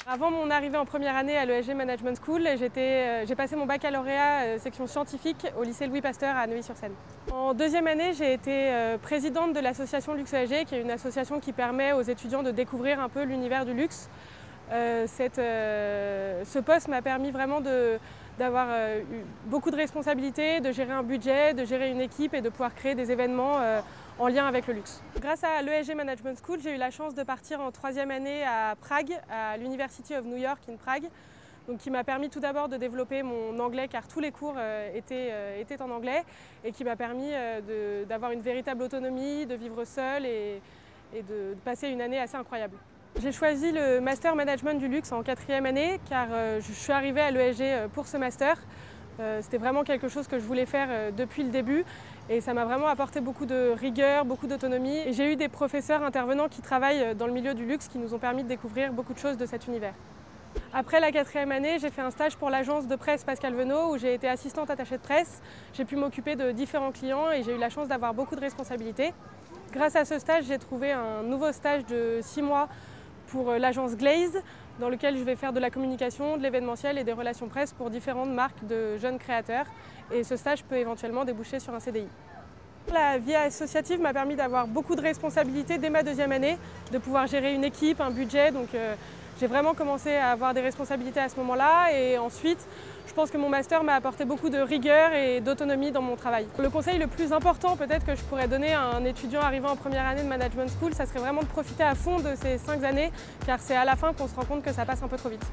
Avant mon arrivée en première année à l'ESG Management School, j'ai passé mon baccalauréat section scientifique au lycée Louis Pasteur à Neuilly-sur-Seine. En deuxième année, j'ai été présidente de l'association Luxe ESG, qui est une association qui permet aux étudiants de découvrir un peu l'univers du luxe. Ce poste m'a permis vraiment d'avoir eu beaucoup de responsabilités, de gérer un budget, de gérer une équipe et de pouvoir créer des événements en lien avec le luxe. Grâce à l'ESG Management School, j'ai eu la chance de partir en troisième année à Prague, à l'University of New York in Prague, donc qui m'a permis tout d'abord de développer mon anglais car tous les cours étaient en anglais et qui m'a permis d'avoir une véritable autonomie, de vivre seule et de passer une année assez incroyable. J'ai choisi le Master Management du Luxe en quatrième année car je suis arrivée à l'ESG pour ce master. C'était vraiment quelque chose que je voulais faire depuis le début et ça m'a vraiment apporté beaucoup de rigueur, beaucoup d'autonomie. Et j'ai eu des professeurs intervenants qui travaillent dans le milieu du luxe qui nous ont permis de découvrir beaucoup de choses de cet univers. Après la quatrième année, j'ai fait un stage pour l'agence de presse Pascal Venot où j'ai été assistante attachée de presse. J'ai pu m'occuper de différents clients et j'ai eu la chance d'avoir beaucoup de responsabilités. Grâce à ce stage, j'ai trouvé un nouveau stage de 6 mois pour l'agence Glaze, dans lequel je vais faire de la communication, de l'événementiel et des relations presse pour différentes marques de jeunes créateurs. Et ce stage peut éventuellement déboucher sur un CDI. La vie associative m'a permis d'avoir beaucoup de responsabilités dès ma deuxième année, de pouvoir gérer une équipe, un budget. Donc j'ai vraiment commencé à avoir des responsabilités à ce moment-là. Et ensuite, je pense que mon master m'a apporté beaucoup de rigueur et d'autonomie dans mon travail. Le conseil le plus important peut-être que je pourrais donner à un étudiant arrivant en première année de Management School, ça serait vraiment de profiter à fond de ces 5 années, car c'est à la fin qu'on se rend compte que ça passe un peu trop vite.